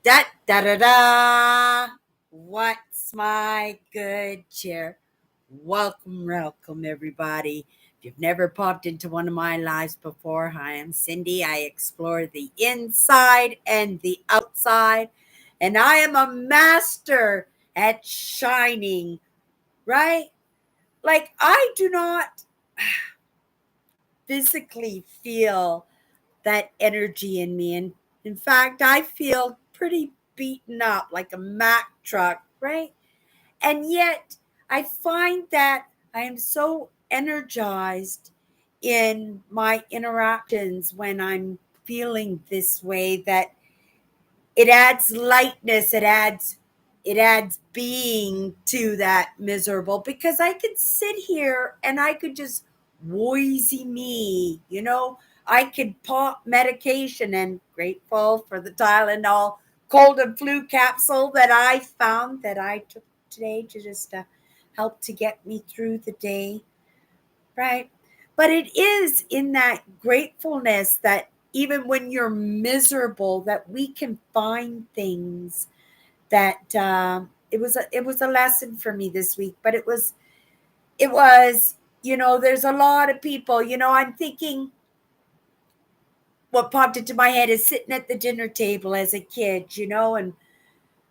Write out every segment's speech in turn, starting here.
Da da da da. What's my good cheer? Welcome, everybody. If you've never popped into one of my lives before, hi, I'm Cindy. I explore the inside and the outside, and I am a master at shining, right? Like, I do not physically feel that energy in me. And in fact, I feel pretty beaten up like a Mack truck, right? And yet I find that I am so energized in my interactions when I'm feeling this way that it adds lightness, it adds being to that miserable, because I could sit here and I could just wheezy me, I could pop medication, and grateful for the Tylenol cold and flu capsule that I found that I took today to just help to get me through the day, right? But it is in that gratefulness that even when you're miserable, that we can find things that it was a lesson for me this week. But it was there's a lot of people, I'm thinking what popped into my head is sitting at the dinner table as a kid, and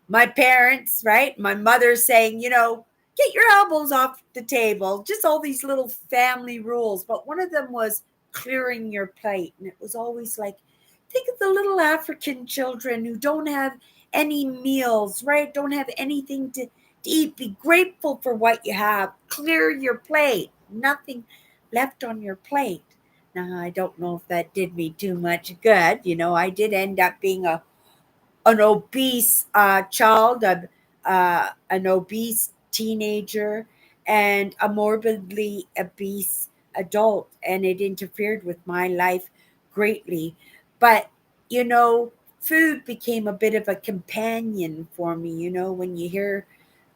my parents, right? My mother saying, get your elbows off the table, just all these little family rules. But one of them was clearing your plate. And it was always like, think of the little African children who don't have any meals, right? Don't have anything to eat. Be grateful for what you have. Clear your plate. Nothing left on your plate. Now, I don't know if that did me too much good. I did end up being an obese child, an obese teenager, and a morbidly obese adult, and it interfered with my life greatly. But you know, food became a bit of a companion for me. When you hear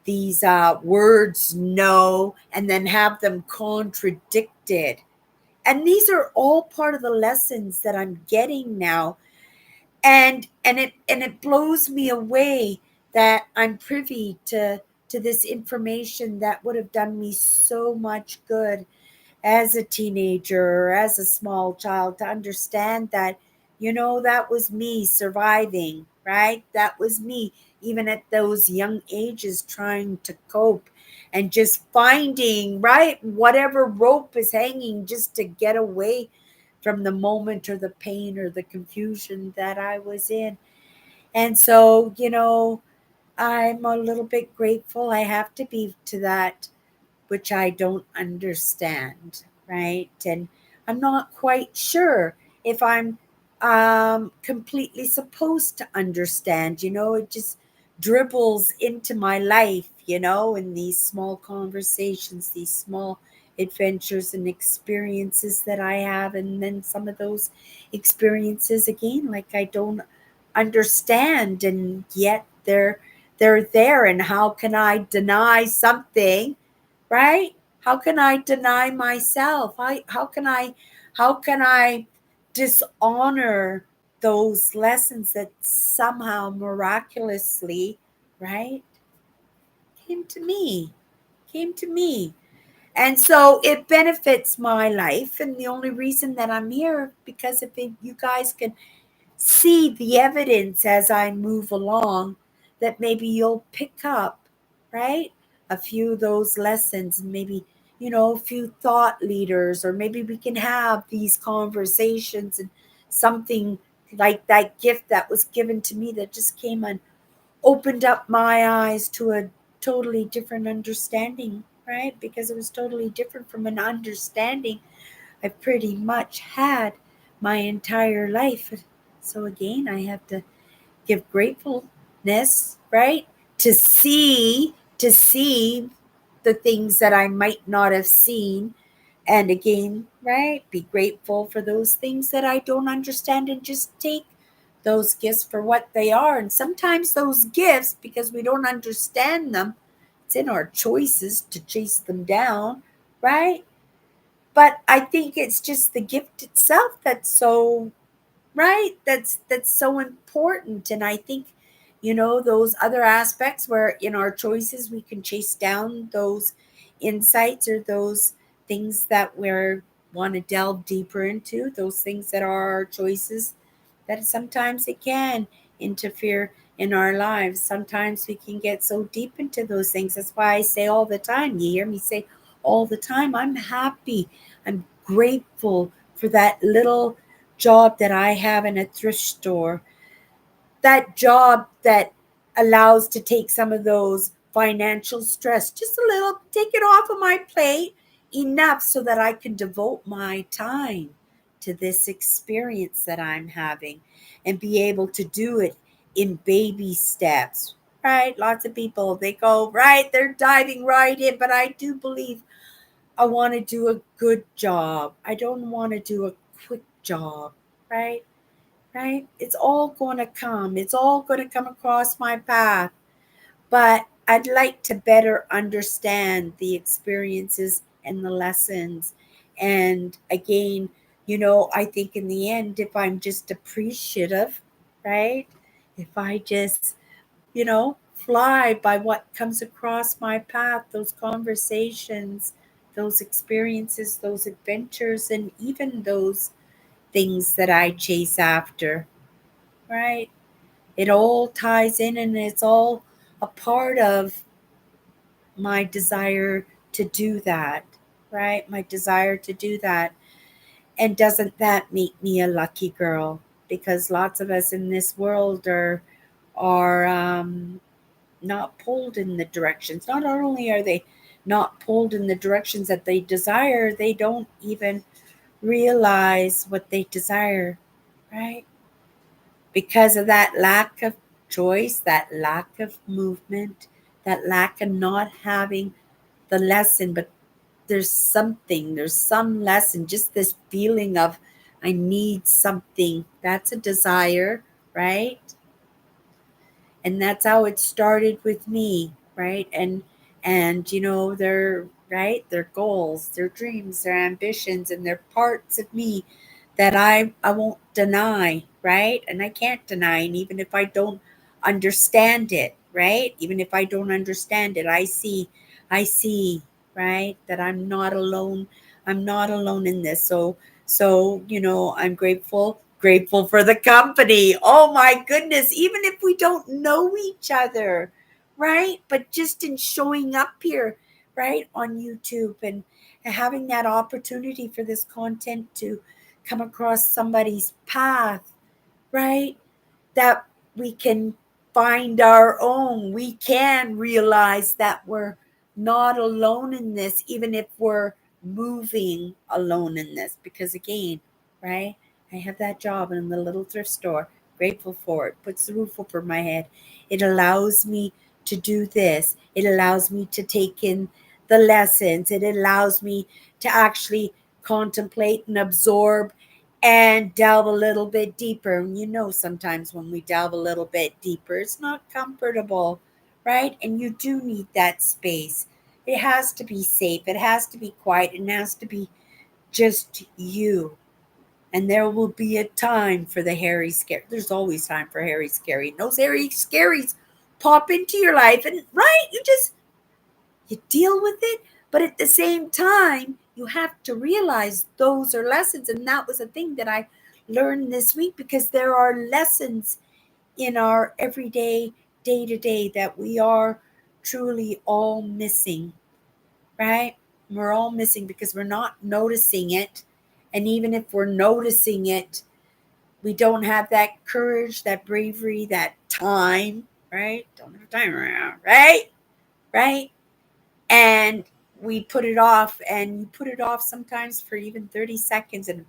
these words "no" and then have them contradicted, and these are all part of the lessons that I'm getting now, and it blows me away that I'm privy to this information that would have done me so much good as a teenager or as a small child, to understand that that was me surviving, right? That was me even at those young ages trying to cope and just finding, right, whatever rope is hanging just to get away from the moment or the pain or the confusion that I was in. And so, I'm a little bit grateful. I have to be to that which I don't understand, right? And I'm not quite sure if I'm completely supposed to understand. It just dribbles into my life, in these small conversations, these small adventures and experiences that I have. And then some of those experiences, again, like I don't understand, and yet they're there. And how can I deny something, right? How can I deny myself? How can I dishonor those lessons that somehow miraculously, right, came to me, came to me. And so it benefits my life. And the only reason that I'm here, because if you guys can see the evidence as I move along, that maybe you'll pick up, right? A few of those lessons, and maybe, a few thought leaders, or maybe we can have these conversations, and something like that gift that was given to me that just came and opened up my eyes to a totally different understanding, right? Because it was totally different from an understanding I've pretty much had my entire life. So again, I have to give gratefulness, right? To see the things that I might not have seen. And again, right? Be grateful for those things that I don't understand, and just take those gifts for what they are. And sometimes those gifts, because we don't understand them, it's in our choices to chase them down, right? But I think it's just the gift itself that's so, right, that's so important. And I think those other aspects where in our choices we can chase down those insights or those things that we want to delve deeper into, those things that are our choices, that sometimes it can interfere in our lives. Sometimes we can get so deep into those things. That's why I say all the time, you hear me say all the time, I'm happy, I'm grateful for that little job that I have in a thrift store, that job that allows to take some of those financial stress, just a little, take it off of my plate enough so that I can devote my time to this experience that I'm having and be able to do it in baby steps. Right? Lots of people, they go, right, they're diving right in, but I do believe I want to do a good job. I don't want to do a quick job, right? Right? It's all going to come. It's all going to come across my path. But I'd like to better understand the experiences and the lessons. And again, I think in the end, if I'm just appreciative, right? If I just, fly by what comes across my path, those conversations, those experiences, those adventures, and even those things that I chase after, right? It all ties in and it's all a part of my desire to do that, right? My desire to do that. And doesn't that make me a lucky girl? Because lots of us in this world are not pulled in the directions. Not only are they not pulled in the directions that they desire, they don't even realize what they desire, right? Because of that lack of choice, that lack of movement, that lack of not having the lesson. But there's some lesson, just this feeling of I need something. That's a desire, right? And that's how it started with me, right? And their right, their goals, their dreams, their ambitions, and their parts of me that I won't deny, right? And I can't deny. And even if I don't understand it, right? Even if I don't understand it, I see, right, that I'm not alone. I'm not alone in this. So I'm grateful for the company. Oh my goodness, even if we don't know each other, right? But just in showing up here, right, on YouTube and having that opportunity for this content to come across somebody's path, right? That we can find our own. We can realize that we're not alone in this, even if we're moving alone in this. Because again, right? I have that job in the little thrift store. Grateful for it. Puts the roof over my head. It allows me to do this. It allows me to take in the lessons. It allows me to actually contemplate and absorb and delve a little bit deeper. And sometimes when we delve a little bit deeper, it's not comfortable, right? And you do need that space. It has to be safe, it has to be quiet, it has to be just you. And there will be a time for the hairy scary. There's always time for hairy scary. And those hairy scaries pop into your life, and right, you deal with it. But at the same time, you have to realize those are lessons. And that was a thing that I learned this week, because there are lessons in our everyday, day to day, that we are truly all missing, right? We're all missing because we're not noticing it. And even if we're noticing it, we don't have that courage, that bravery, that time, right? Don't have time around, right? Right? And we put it off, and you put it off sometimes for even 30 seconds. And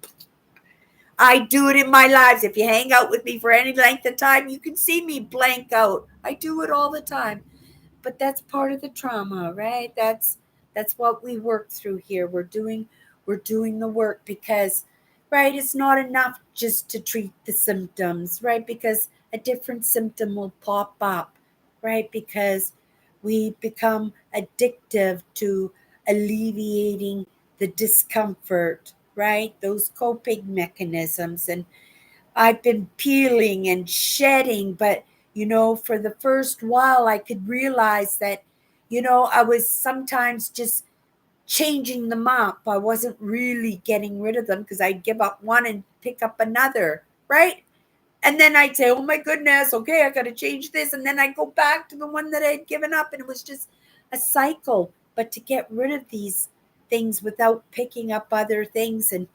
I do it in my lives. If you hang out with me for any length of time, you can see me blank out. I do it all the time. But that's part of the trauma, right? That's what we work through here. We're doing the work, because right, it's not enough just to treat the symptoms, right? Because a different symptom will pop up, right? Because we become addictive to alleviating the discomfort, right? Those coping mechanisms. And I've been peeling and shedding, but For the first while, I could realize that, I was sometimes just changing them up. I wasn't really getting rid of them because I'd give up one and pick up another, right? And then I'd say, oh my goodness, okay, I got to change this. And then I'd go back to the one that I'd given up. And it was just a cycle. But to get rid of these things without picking up other things. And,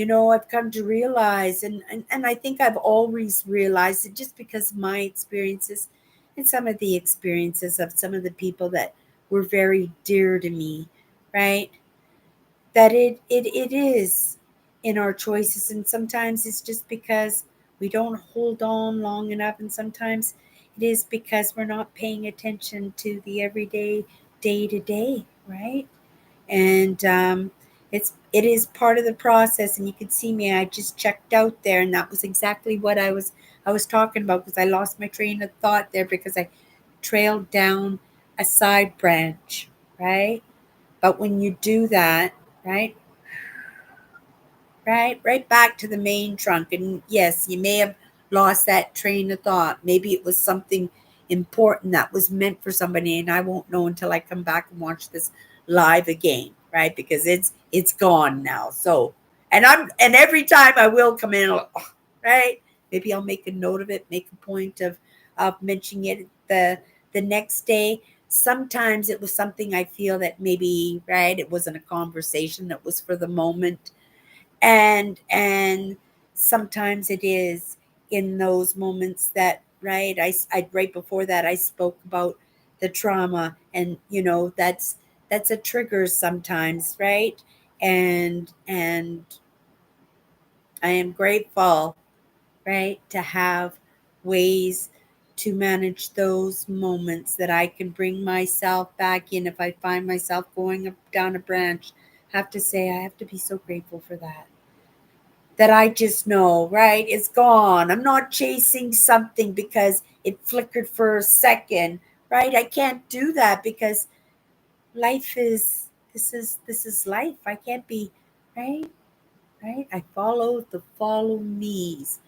I've come to realize, and I think I've always realized it just because of my experiences and some of the experiences of some of the people that were very dear to me, right? That it is in our choices, and sometimes it's just because we don't hold on long enough, and sometimes it is because we're not paying attention to the everyday, day to day, right? And it is part of the process. And you can see me, I just checked out there, and that was exactly what I was talking about, because I lost my train of thought there because I trailed down a side branch, right? But when you do that, right, right back to the main trunk. And yes, you may have lost that train of thought. Maybe it was something important that was meant for somebody, and I won't know until I come back and watch this live again, right? Because it's gone now. So, and every time I will come in, right? Maybe I'll make a note of it, make a point of mentioning it the next day. Sometimes it was something I feel that maybe, right, it wasn't a conversation that was for the moment, and sometimes it is in those moments that, right, I right before that I spoke about the trauma, and that's a trigger sometimes, right? And I am grateful, right, to have ways to manage those moments that I can bring myself back in. If I find myself going up down a branch, have to say I have to be so grateful for that I just know, right? It's gone. I'm not chasing something because it flickered for a second, right? I can't do that because life is this is life. I can't be, right? Right? I follow the follow me's,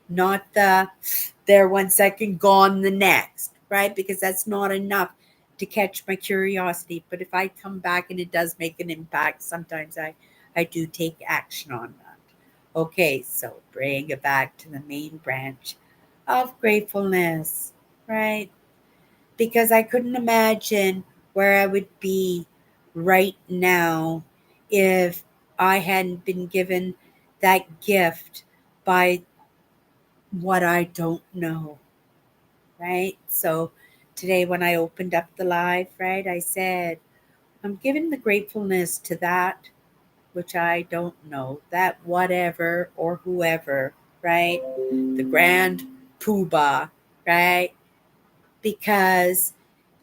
not the there 1 second, gone the next, right? Because that's not enough to catch my curiosity. But if I come back and it does make an impact, sometimes I do take action on that. Okay, so bring it back to the main branch of gratefulness, right? Because I couldn't imagine where I would be right now if I hadn't been given that gift by what I don't know, right? So today, when I opened up the live, right, I said, I'm giving the gratefulness to that which I don't know, that whatever or whoever, right? The grand poobah, right? Because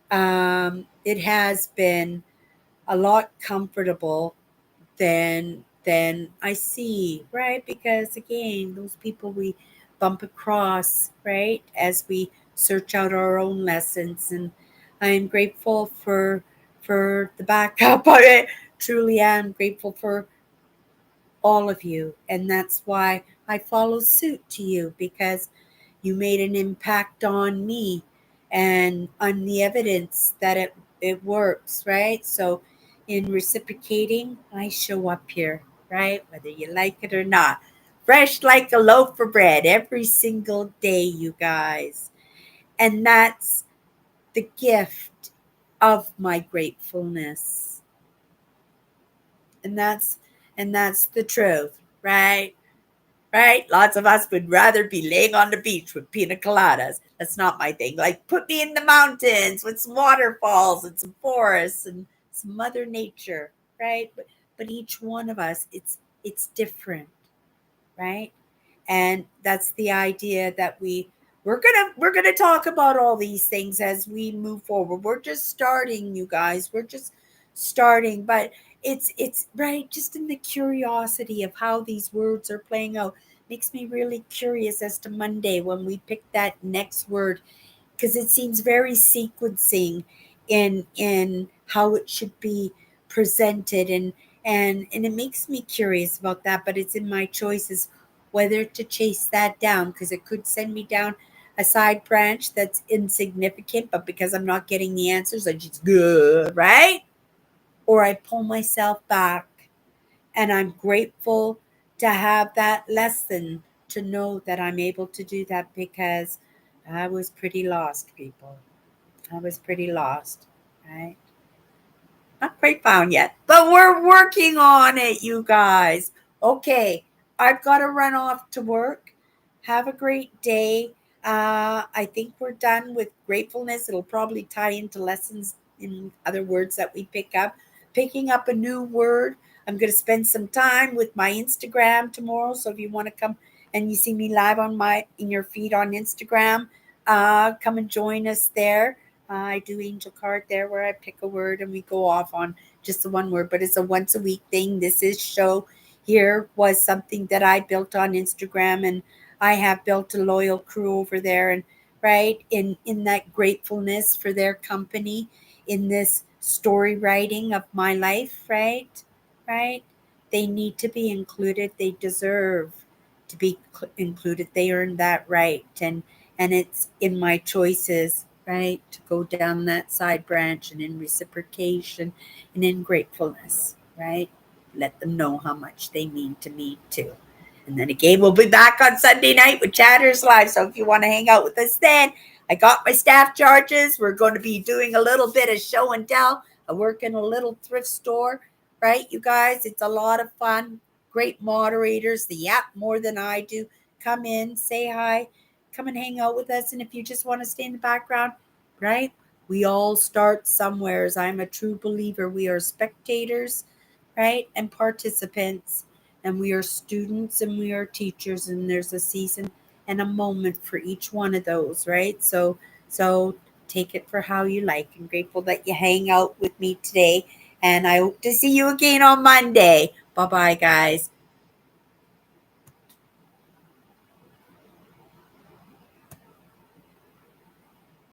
it has been a lot comfortable than I see, right? Because again, those people we bump across, right, as we search out our own lessons, and I am grateful for the backup. I truly am grateful for all of you, and that's why I follow suit to you, because you made an impact on me, and I'm the evidence that it works, right? So in reciprocating, I show up here, right? Whether you like it or not. Fresh like a loaf of bread every single day, you guys. And that's the gift of my gratefulness. And that's the truth, right? Right? Lots of us would rather be laying on the beach with pina coladas. That's not my thing. Like, put me in the mountains with some waterfalls and some forests and some mother nature, right? But each one of us, it's different, right? And that's the idea that we're gonna talk about all these things as we move forward. We're just starting, you guys. We're just starting, but it's right, just in the curiosity of how these words are playing out makes me really curious as to Monday when we pick that next word, because it seems very sequencing in how it should be presented, and it makes me curious about that. But it's in my choices whether to chase that down, because it could send me down a side branch that's insignificant, but because I'm not getting the answers, I just good, right? Or I pull myself back, and I'm grateful to have that lesson, to know that I'm able to do that, because I was pretty lost, people. I was pretty lost, right? Not quite found yet, but we're working on it, you guys. Okay, I've got to run off to work. Have a great day. I think we're done with gratefulness. It'll probably tie into lessons in other words that we pick up. Picking up a new word. I'm going to spend some time with my Instagram tomorrow. So if you want to come and you see me live on my in your feed on Instagram, come and join us there. I do Angel Card there where I pick a word and we go off on just the one word, but it's a once a week thing. This is show here was something that I built on Instagram, and I have built a loyal crew over there, and right in that gratefulness for their company in this story writing of my life, right? Right? They need to be included. They deserve to be included. They earn that right. And it's in my choices, right, to go down that side branch, and in reciprocation and in gratefulness, right? Let them know how much they mean to me too. And then again, we'll be back on Sunday night with Chatters Live. So if you want to hang out with us then, I got my staff charges. We're going to be doing a little bit of show and tell. I work in a little thrift store, right, you guys? It's a lot of fun. Great moderators. They yap more than I do. Come in, say hi, come and hang out with us. And if you just want to stay in the background, right? We all start somewhere. As I'm a true believer, we are spectators, right? And participants, and we are students and we are teachers, and there's a season and a moment for each one of those, right? So take it for how you like. I'm grateful that you hang out with me today, and I hope to see you again on Monday. Bye bye, guys.